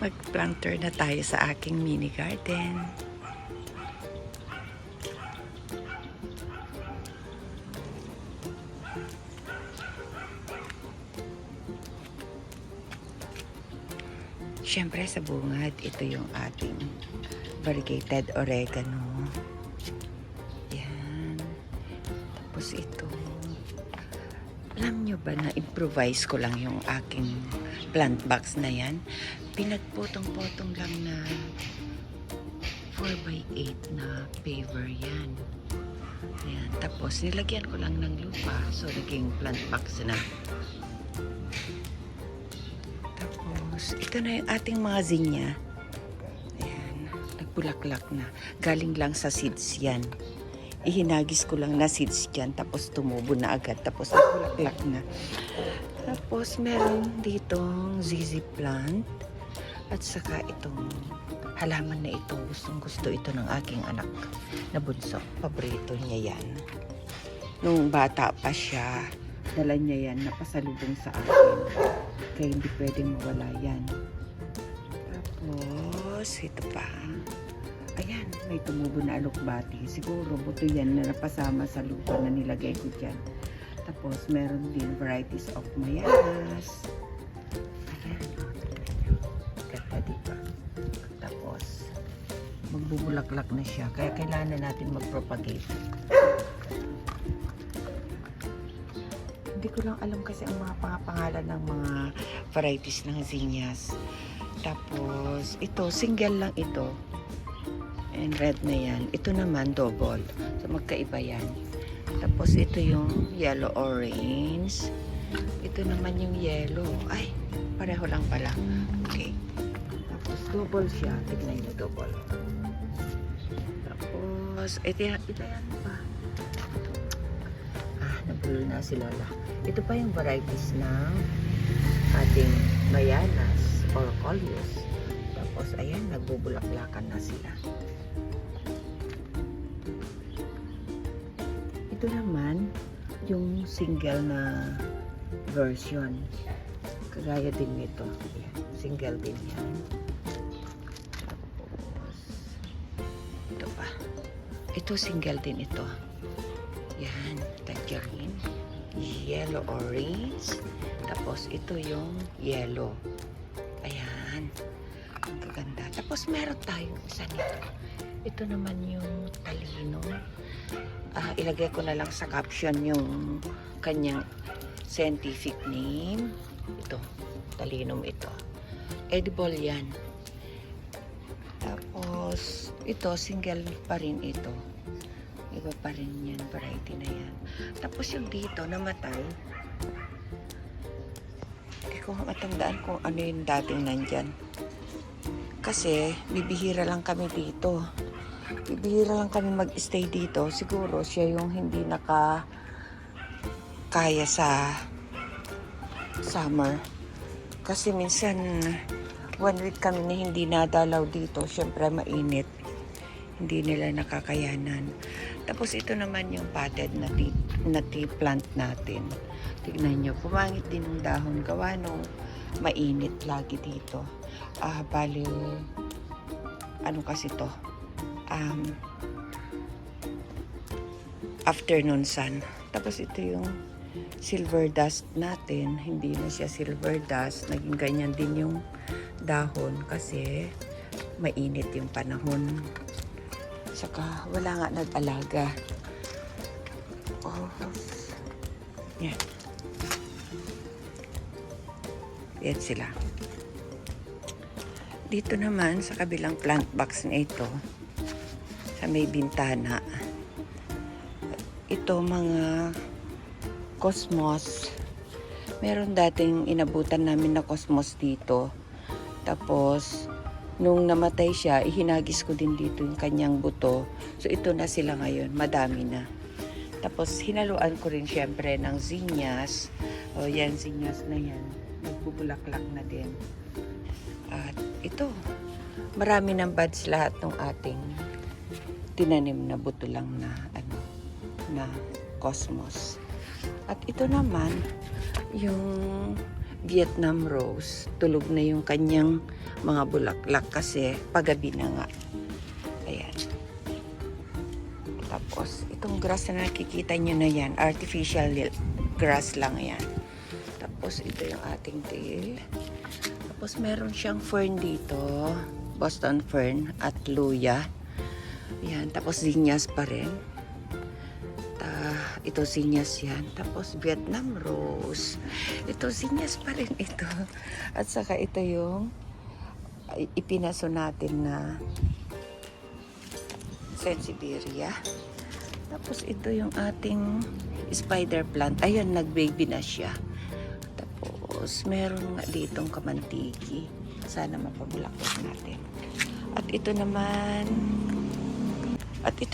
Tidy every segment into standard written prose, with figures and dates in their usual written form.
Mag-planter na tayo sa aking mini garden. Siyempre sa bungad, ito yung ating variegated oregano. Yan. Tapos ito. Alam nyo ba na improvise ko lang yung aking plant box na yan? Pinagpotong-potong lang na 4x8 na paver yan. Ayan. Tapos nilagyan ko lang ng lupa. So naging plant box na. Tapos ito na yung ating mga zinnia. Ayan. Nagbulaklak na. Galing lang sa seeds yan. Ihinagis ko lang na seeds dyan, tapos tumubo na agad, tapos nagbulaklak na. Tapos meron ditong ZZ plant, at saka itong halaman na ito, gustong gusto ito ng aking anak na bunso. Paborito niya yan. Nung bata pa siya, dala niya yan, napasalubong sa akin. Kaya hindi pwedeng mawala yan. Tapos ito pa. Ayan, may tumubo na alokbati. Siguro buto yan na napasama sa lupa na nilagay ko dyan. Tapos meron din varieties of mayanas. Ayan. Ganda diba? Tapos magbubulaklak na siya. Kaya kailangan natin mag-propagate. Hindi ko lang alam kasi ang mga pangalan ng mga varieties ng zinnias. Tapos ito, single lang ito. And red na yan. Ito naman double. So magkaiba yan. Tapos ito yung yellow orange. Ito naman yung yellow. Ay, pareho lang pala. Okay. Tapos double siya. Tignan nyo double. Tapos ito yan pa. Nabulo na si Lola. Ito pa yung varieties ng ating mayanas or coleus. Tapos ayan, nagbubulaklakan na sila. Ito naman yung single na version. Kagaya din nito. Ayan, single din yan. Tapos ito pa. Ito single din ito. Yan, tangerine, yellow orange. Tapos ito yung yellow. Ayan. Ang gaganda. Tapos meron tayong isa nito. Ito naman yung talino. Ilagay ko na lang sa caption yung kanyang scientific name. Ito, talinum ito. Edible yan. Tapos, ito, single pa rin ito. Iba pa rin yan, variety na yan. Tapos yung dito, namatay. Hindi ko matandaan kung ano yung dating nandyan. Kasi, bibihira lang kami dito. Bibihira lang kami mag-stay dito. Siguro siya yung hindi kaya sa summer. Kasi minsan 1 week kami na hindi nadalaw dito. Siyempre mainit. Hindi nila nakakayanan. Tapos ito naman yung potted na tea plant natin. Tignan nyo. Pumangit din ng dahon. Gawa nung mainit lagi dito. Bali ano kasi to? Afternoon sun. Tapos ito yung silver dust natin. Hindi na siya silver dust. Naging ganyan din yung dahon kasi mainit yung panahon. Saka wala nga nag-alaga. Oh. Yan. Yan sila. Dito naman sa kabilang plant box na ito, sa may bintana, ito mga cosmos. Meron dating inabutan namin na cosmos dito. Tapos nung namatay siya, ihinagis ko din dito yung kanyang buto. So ito na sila ngayon, madami na. Tapos hinaluan ko rin syempre ng zinnias. O yan, zinnias na yan. Nagbubulaklak na din. At ito, marami ng buds lahat ng ating tinanim na buto lang na na cosmos. At ito naman yung Vietnam rose, tulog na yung kanyang mga bulaklak kasi pagabi na nga. Ayan. Tapos, itong grass na nakikita nyo na yan, artificial grass lang yan. Tapos, ito yung ating tail. Tapos, meron siyang fern dito, Boston fern at luya. Ayan. Tapos, zinnias pa rin. Ito zinnias yan. Tapos Vietnam rose. Ito zinnias pa rin ito. At saka ito yung ipinaso natin na Sansevieria. Tapos ito yung ating spider plant. Ayan, nag-baby na siya. Tapos meron nga ditong kamantiki. Sana mapabulaklak natin. At ito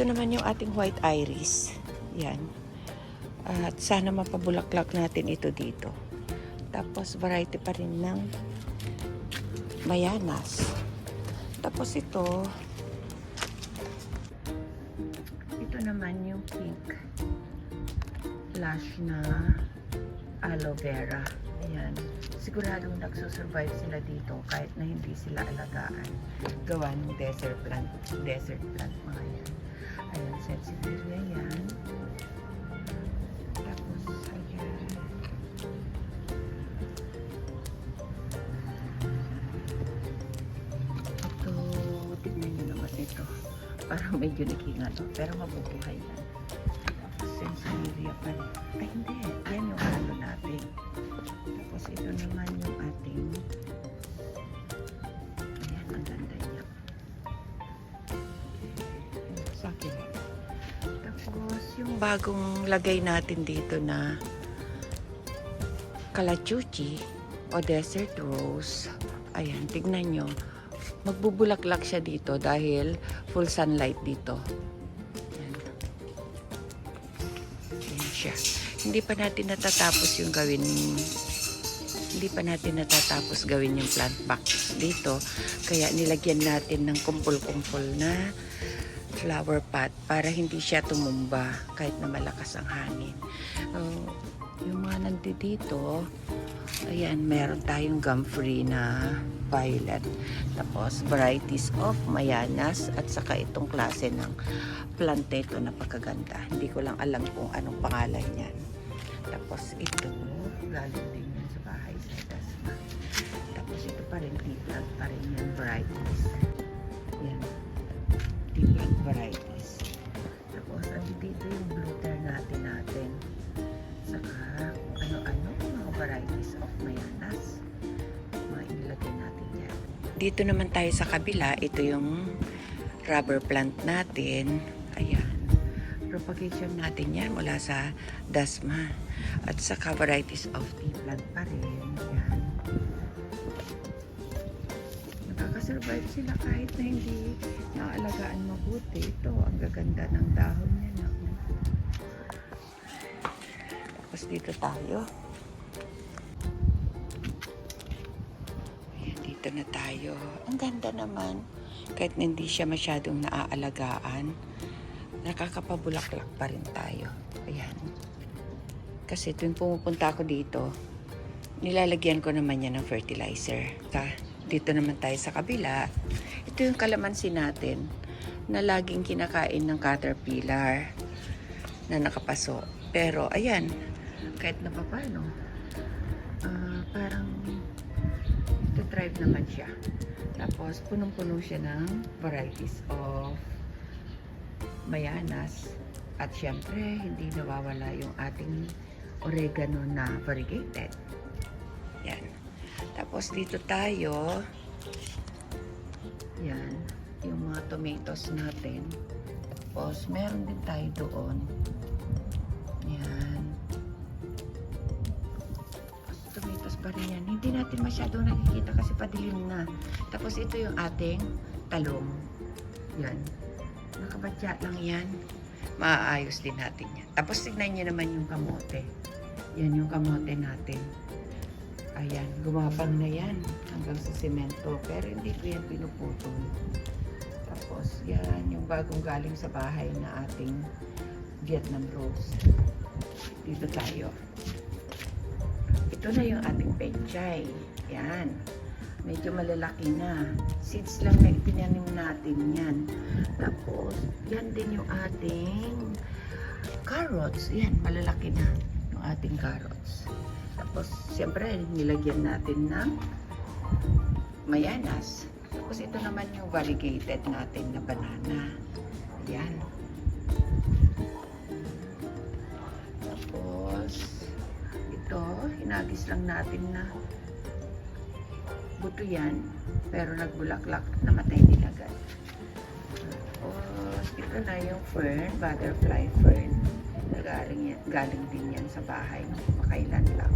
naman yung ating white iris. Yan. At sana mapabulaklak natin ito dito. Tapos variety pa rin ng mayanas. Tapos ito naman yung pink lush na aloe vera. Ayan. Siguradong nagsusurvive sila dito kahit na hindi sila alagaan. Gawa ng desert plant mga yan. Ayan, Sansevieria yan. Parang medyo nakingalo, pero mabubuhay yan. Sansevieria pa rin. Ay, hindi. Yan yung halo natin. Tapos ito naman yung ating ayan, ang ganda niya. Sa akin. Tapos yung bagong lagay natin dito na calachuchi o desert rose. Ayan, tignan nyo. Magbubulaklak siya dito dahil full sunlight dito. Yan. Yan siya. Hindi pa natin natatapos gawin yung plant box dito. Kaya nilagyan natin ng kumpul-kumpul na flower pot para hindi siya tumumba kahit na malakas ang hangin. Yung mga nandito, ayan, meron tayong gum-free na violet. Tapos, varieties of mayanas at saka itong klase ng plant ito na pagkaganda. Hindi ko lang alam kung anong pangalan niyan. Tapos, ito, galing din yan sa bahay sa Dasma. Tapos, ito pa rin, tea-plant pa rin yan, varieties. Yan, tea-plant varieties. Tapos, dito yung bluter natin. Saka, ano-ano, mga varieties of mayanas. Ilagay natin yan. Dito naman tayo sa kabila, ito yung rubber plant natin. Ayan. Propagation natin yan mula sa Dasma. At saka varieties of tea plant pa rin. Ayan. Nakakasurvive sila kahit na hindi naalagaan mabuti. Ito, ang gaganda ng dahon niya. Tapos dito tayo. Dito na tayo. Ang ganda naman. Kahit hindi siya masyadong naaalagaan, nakakapabulaklak pa rin tayo. Ayan. Kasi tuwing pumupunta ako dito, nilalagyan ko naman yan ng fertilizer. Dito naman tayo sa kabila. Ito yung kalamansi natin na laging kinakain ng caterpillar na nakapaso. Pero ayan, kahit na paano, parang thrive naman siya. Tapos, punong-puno siya ng varieties of mayanas. At syempre, hindi nawawala yung ating oregano na variegated. Yan. Tapos, dito tayo. Yan. Yung mga tomatoes natin. Tapos, meron din tayo doon. Yan. Tomatoes pa rin yan. Hindi natin masyadong nakikita kasi padilim na. Tapos ito yung ating talong. Yan. Nakabatya lang yan. Maaayos din natin yan. Tapos tignan nyo naman yung kamote. Yan yung kamote natin. Ayan. Gumapang na yan. Hanggang sa semento. Pero hindi ko yan pinuputol. Tapos yan yung bagong galing sa bahay na ating Vietnam rose. Dito tayo. ito na yung ating pechay. Yan. Medyo malalaki na. Seeds lang na itinanim natin yan. Tapos, yan din yung ating carrots. Yan, malalaki na yung ating carrots. Tapos, siyempre, nilagyan natin ng mayanas. Tapos, ito naman yung variegated natin na banana. Yan. Tapos, ito, hinagis lang natin na buto yan, pero nagbulaklak, namatay din agad. Tapos, ito na yung fern, butterfly fern. Galing din yan sa bahay, makailan lang.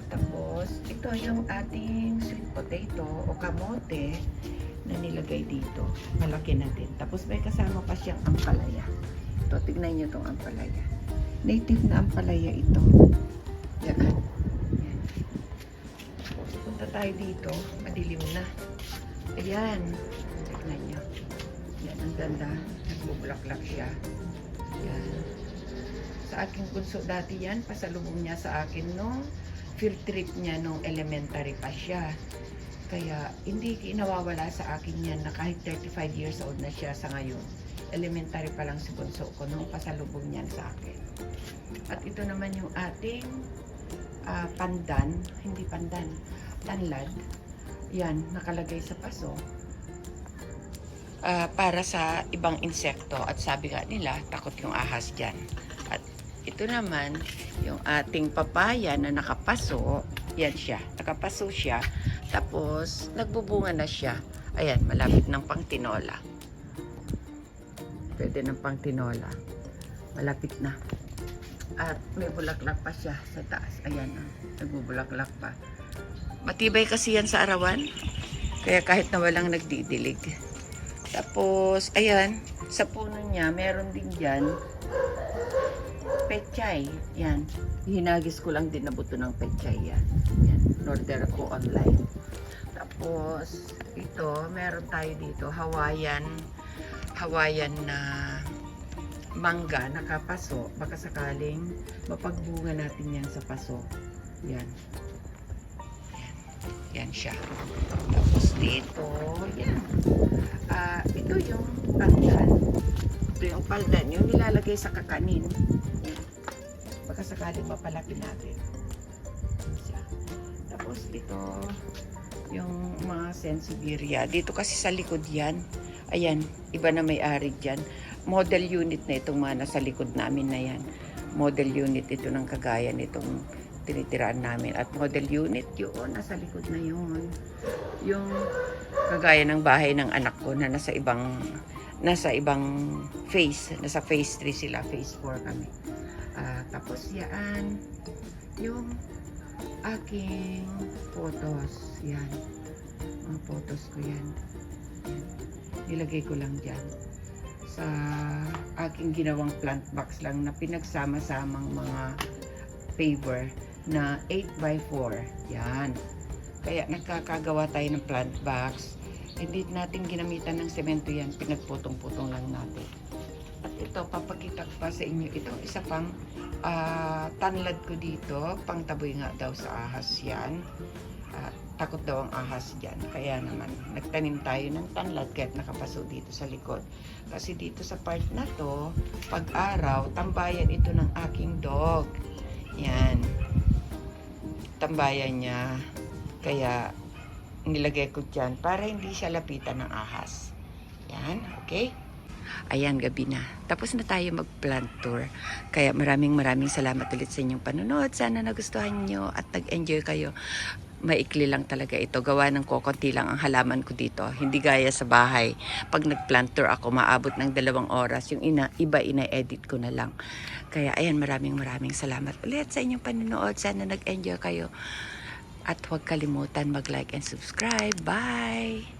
Tapos, ito yung ating sweet potato o kamote na nilagay dito. Malaki na din. Tapos, may kasama pa siyang ampalaya. Ito, tignan nyo itong ampalaya. Native na ampalaya ito. Yan. Punta tayo dito, madilim na. Ayan, tignan nyo. Yan, ang ganda. Nagbubulaklak siya. Yan. Sa aking bunso dati yan, pasalubong niya sa akin nung field trip niya nung elementary pa siya. Kaya hindi nawawala sa akin yan na kahit 35 years old na siya sa ngayon. Elementary pa lang si bunso ko nung pasalubong niyan sa akin. At ito naman yung ating pandan, hindi pandan, tanlad. Yan, nakalagay sa paso. Para sa ibang insekto at sabi nga nila, takot yung ahas dyan. At ito naman, yung ating papaya na nakapaso, yan siya, nakapaso siya, tapos nagbubunga na siya. Ayan, malapit ng pangtinola. Pwede ng pangtinola. Malapit na. At may bulaklak pa siya sa taas. Ayan, nagbubulaklak pa. Matibay kasi yan sa arawan. Kaya kahit na walang nagdidilig. Tapos, ayan, sa puno niya, meron din dyan pechay. Yan. Hinagis ko lang din na buto ng pechay yan. Yan. Order ko online. Tapos, ito, meron tayo dito, Hawaiian na mangga, nakapaso. Baka sakaling mapagbunga natin yan sa paso. Yan. Yan siya. Tapos dito, yan. Ito yung paldan. Ito yung paldan. Yung nilalagay sa kakanin. Yan. Baka sakaling mapalaki natin. Siya. Tapos dito, yung mga sensibiria. Dito kasi sa likod yan. Ayan, iba na may-ari dyan. Model unit na itong mga nasa likod namin na yan. Model unit ito ng kagaya nitong tinitiraan namin. At model unit yun, nasa likod na yun. Yung kagaya ng bahay ng anak ko na nasa ibang phase. Nasa phase 3 sila, phase 4 kami. Tapos yan, yung aking photos. Yan. Mga photos ko yan. Yan. Nilagay ko lang dyan. Sa aking ginawang plant box lang na pinagsama-samang mga paper na 8x4. Yan. Kaya nagkakagawa tayo ng plant box. Hindi natin ginamitan ng semento yan. Pinagputong-putong lang natin. At ito, papakita ko pa sa inyo. Ito, isa pang tanlad ko dito. Pangtaboy nga daw sa ahas yan. Takot daw ang ahas dyan. Kaya naman, nagtanim tayo ng tanlad kahit nakapaso dito sa likod. Kasi dito sa part na to, pag-araw, tambayan ito ng aking dog. Yan. Tambayan niya. Kaya, nilagay ko dyan para hindi siya lapitan ng ahas. Yan, okay? Ayan, gabi na. Tapos na tayo mag-plant tour. Kaya maraming salamat ulit sa inyong panonood. Sana nagustuhan nyo at nag-enjoy kayo. Maikli lang talaga ito. Gawa ng kokonti lang ang halaman ko dito. Hindi gaya sa bahay. Pag nag-plant tour ako, maabot ng 2 oras. Yung iba ina-edit ko na lang. Kaya ayan, maraming salamat ulit sa inyong panonood. Sana nag-enjoy kayo. At huwag kalimutan mag-like and subscribe. Bye!